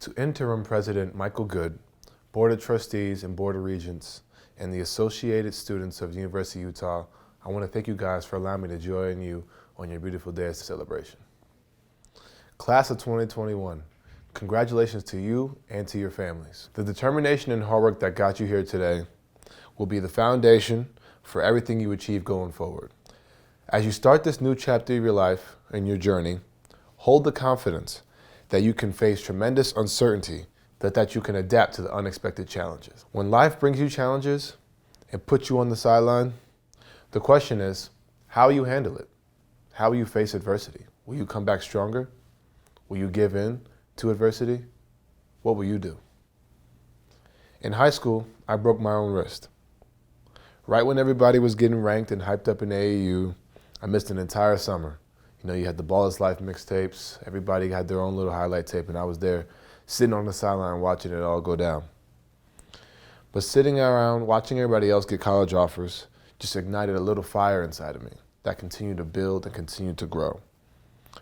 To Interim President Michael Good, Board of Trustees and Board of Regents, and the associated students of the University of Utah, I want to thank you guys for allowing me to join you on your beautiful day of celebration. Class of 2021, congratulations to you and to your families. The determination and hard work that got you here today will be the foundation for everything you achieve going forward. As you start this new chapter of your life and your journey, hold the confidence that you can face tremendous uncertainty, that you can adapt to the unexpected challenges. When life brings you challenges and puts you on the sideline, the question is, how will you handle it? How will you face adversity? Will you come back stronger? Will you give in to adversity? What will you do? In high school, I broke my own wrist. Right when everybody was getting ranked and hyped up in AAU, I missed an entire summer. You know, you had the Ball is Life mixtapes, everybody had their own little highlight tape, and I was there sitting on the sideline watching it all go down. But sitting around watching everybody else get college offers just ignited a little fire inside of me that continued to build and continued to grow.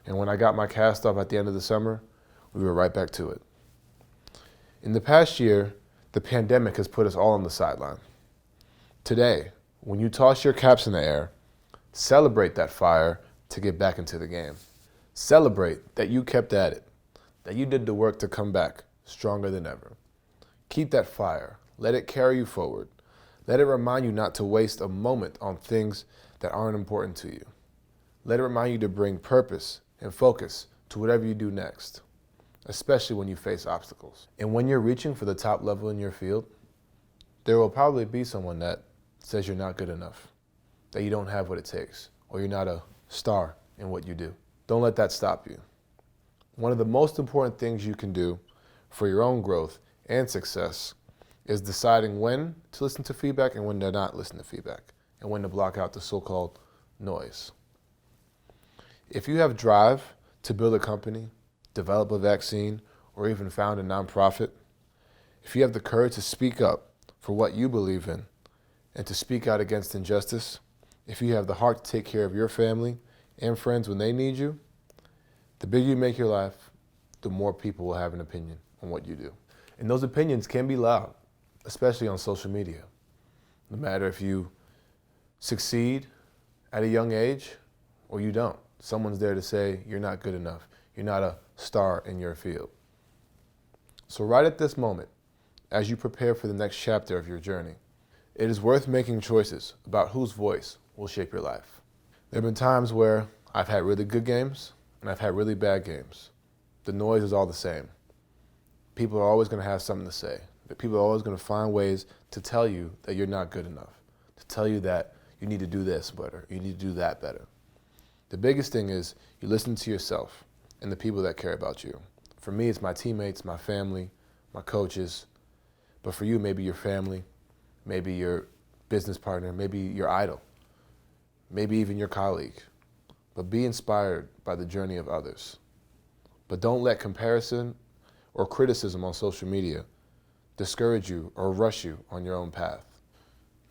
And when I got my cast off at the end of the summer, we were right back to it. In the past year, the pandemic has put us all on the sideline. Today, when you toss your caps in the air, celebrate that fire to get back into the game. Celebrate that you kept at it, that you did the work to come back stronger than ever. Keep that fire. Let it carry you forward. Let it remind you not to waste a moment on things that aren't important to you. Let it remind you to bring purpose and focus to whatever you do next, especially when you face obstacles. And when you're reaching for the top level in your field, there will probably be someone that says you're not good enough, that you don't have what it takes, or you're not a star in what you do. Don't let that stop you. One of the most important things you can do for your own growth and success is deciding when to listen to feedback and when to not listen to feedback, and when to block out the so-called noise. If you have drive to build a company, develop a vaccine, or even found a nonprofit, if you have the courage to speak up for what you believe in and to speak out against injustice, if you have the heart to take care of your family and friends when they need you, the bigger you make your life, the more people will have an opinion on what you do. And those opinions can be loud, especially on social media. No matter if you succeed at a young age or you don't, someone's there to say you're not good enough. You're not a star in your field. So right at this moment, as you prepare for the next chapter of your journey, it is worth making choices about whose voice will shape your life. There have been times where I've had really good games and I've had really bad games. The noise is all the same. People are always going to have something to say. People are always going to find ways to tell you that you're not good enough, to tell you that you need to do this better, you need to do that better. The biggest thing is you listen to yourself and the people that care about you. For me, it's my teammates, my family, my coaches. But for you, maybe your family, maybe your business partner, maybe your idol, maybe even your colleague. But be inspired by the journey of others. But don't let comparison or criticism on social media discourage you or rush you on your own path.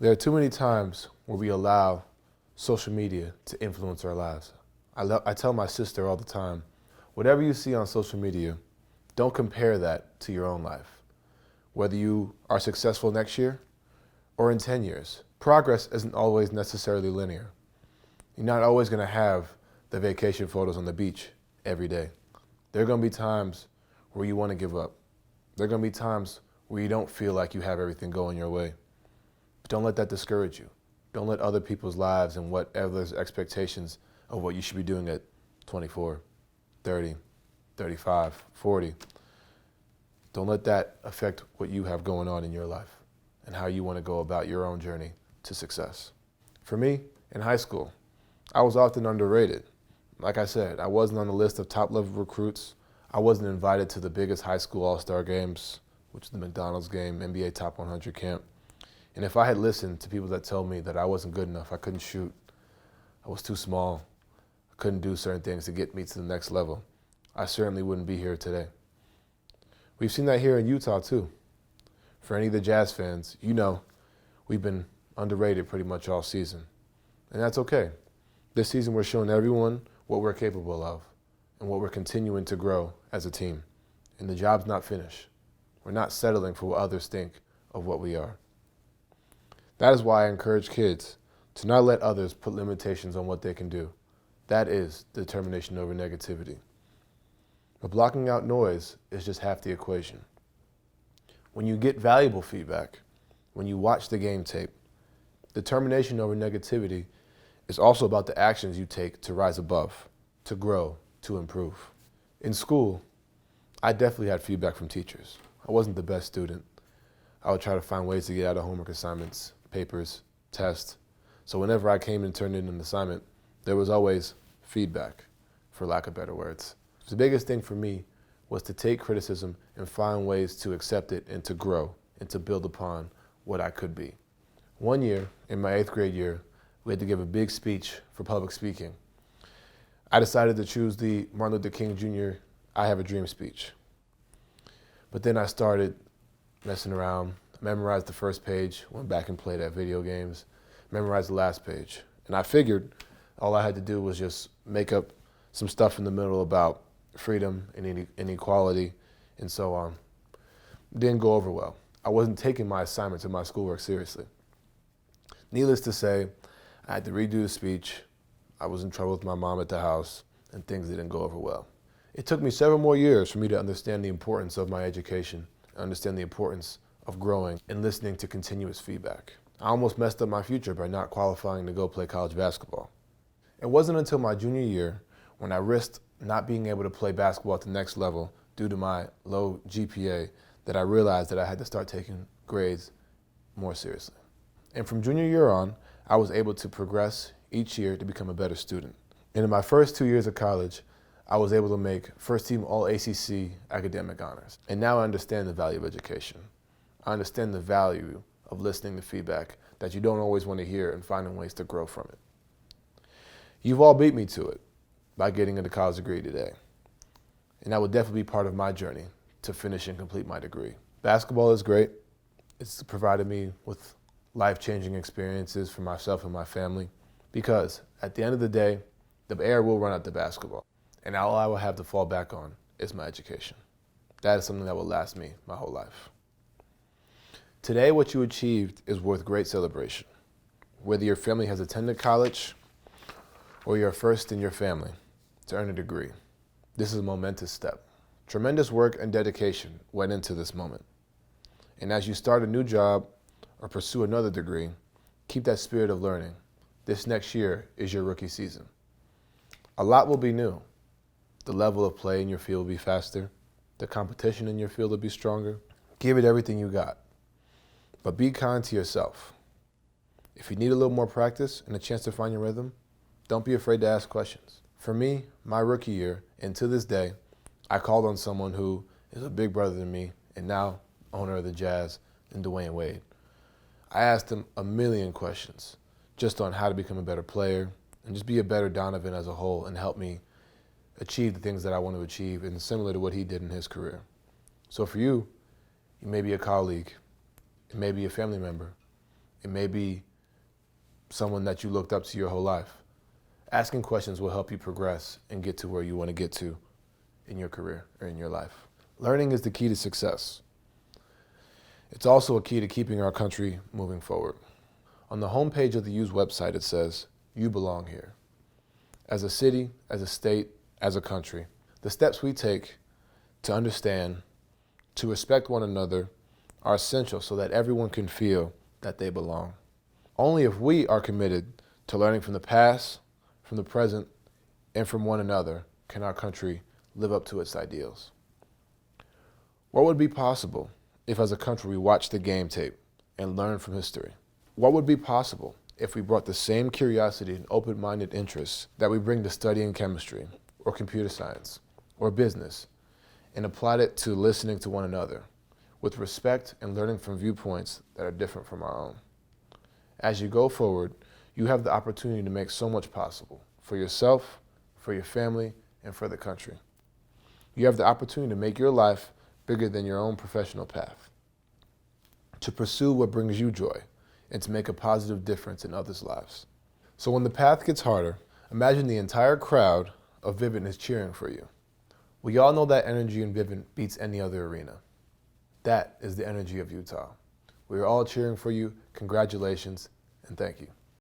There are too many times where we allow social media to influence our lives. I tell my sister all the time, whatever you see on social media, don't compare that to your own life. Whether you are successful next year or in 10 years, progress isn't always necessarily linear. You're not always going to have the vacation photos on the beach every day. There are going to be times where you want to give up. There are going to be times where you don't feel like you have everything going your way. But don't let that discourage you. Don't let other people's lives and what others' expectations of what you should be doing at 24, 30, 35, 40. Don't let that affect what you have going on in your life and how you want to go about your own journey to success. For me, in high school, I was often underrated. Like I said, I wasn't on the list of top-level recruits. I wasn't invited to the biggest high school all-star games, which is the McDonald's game, NBA Top 100 camp. And if I had listened to people that told me that I wasn't good enough, I couldn't shoot, I was too small, I couldn't do certain things to get me to the next level, I certainly wouldn't be here today. We've seen that here in Utah too. For any of the Jazz fans, you know we've been underrated pretty much all season. And that's okay. This season we're showing everyone what we're capable of and what we're continuing to grow as a team. and the job's not finished. We're not settling for what others think of what we are. That is why I encourage kids to not let others put limitations on what they can do. That is determination over negativity. But blocking out noise is just half the equation. When you get valuable feedback, when you watch the game tape, determination over negativity is also about the actions you take to rise above, to grow, to improve. In school, I definitely had feedback from teachers. I wasn't the best student. I would try to find ways to get out of homework assignments, papers, tests. So whenever I came and turned in an assignment, there was always feedback, for lack of better words. The biggest thing for me was to take criticism and find ways to accept it and to grow and to build upon what I could be. One year, in my 8th grade year, we had to give a big speech for public speaking. I decided to choose the Martin Luther King Jr. I Have a Dream speech. But then I started messing around, memorized the first page, went back and played at video games, memorized the last page. And I figured all I had to do was just make up some stuff in the middle about freedom and inequality and so on. Didn't go over well. I wasn't taking my assignments and my schoolwork seriously. Needless to say, I had to redo the speech. I was in trouble with my mom at the house, and things didn't go over well. It took me several more years for me to understand the importance of my education, understand the importance of growing and listening to continuous feedback. I almost messed up my future by not qualifying to go play college basketball. It wasn't until my junior year when I risked not being able to play basketball at the next level due to my low GPA that I realized that I had to start taking grades more seriously. And from junior year on, I was able to progress each year to become a better student. And in my first 2 years of college, I was able to make first team All-ACC academic honors. And now I understand the value of education. I understand the value of listening to feedback that you don't always want to hear and finding ways to grow from it. You've all beat me to it by getting a college degree today. And that will definitely be part of my journey to finish and complete my degree. Basketball is great. It's provided me with life-changing experiences for myself and my family because at the end of the day, the air will run out the basketball. And all I will have to fall back on is my education. That is something that will last me my whole life. Today, what you achieved is worth great celebration. Whether your family has attended college or you're first in your family to earn a degree, this is a momentous step. Tremendous work and dedication went into this moment. And as you start a new job or pursue another degree, keep that spirit of learning. This next year is your rookie season. A lot will be new. The level of play in your field will be faster. The competition in your field will be stronger. Give it everything you got. But be kind to yourself. If you need a little more practice and a chance to find your rhythm, don't be afraid to ask questions. For me, my rookie year, and to this day, I called on someone who is a big brother to me and now owner of the Jazz in Dwayne Wade. I asked him a million questions just on how to become a better player and just be a better Donovan as a whole and help me achieve the things that I want to achieve and similar to what he did in his career. So for you, you may be a colleague, it may be a family member, it may be someone that you looked up to your whole life. Asking questions will help you progress and get to where you want to get to in your career or in your life. Learning is the key to success. It's also a key to keeping our country moving forward. On the homepage of the U's website, it says, "You belong here." As a city, as a state, as a country, the steps we take to understand, to respect one another are essential so that everyone can feel that they belong. Only if we are committed to learning from the past, from the present, and from one another can our country live up to its ideals. What would be possible if as a country we watched the game tape and learned from history? What would be possible if we brought the same curiosity and open-minded interests that we bring to studying chemistry or computer science or business and applied it to listening to one another with respect and learning from viewpoints that are different from our own? As you go forward, you have the opportunity to make so much possible for yourself, for your family, and for the country. You have the opportunity to make your life bigger than your own professional path, to pursue what brings you joy, and to make a positive difference in others' lives. So when the path gets harder, imagine the entire crowd of Vivint is cheering for you. We all know that energy in Vivint beats any other arena. That is the energy of Utah. We are all cheering for you. Congratulations and thank you.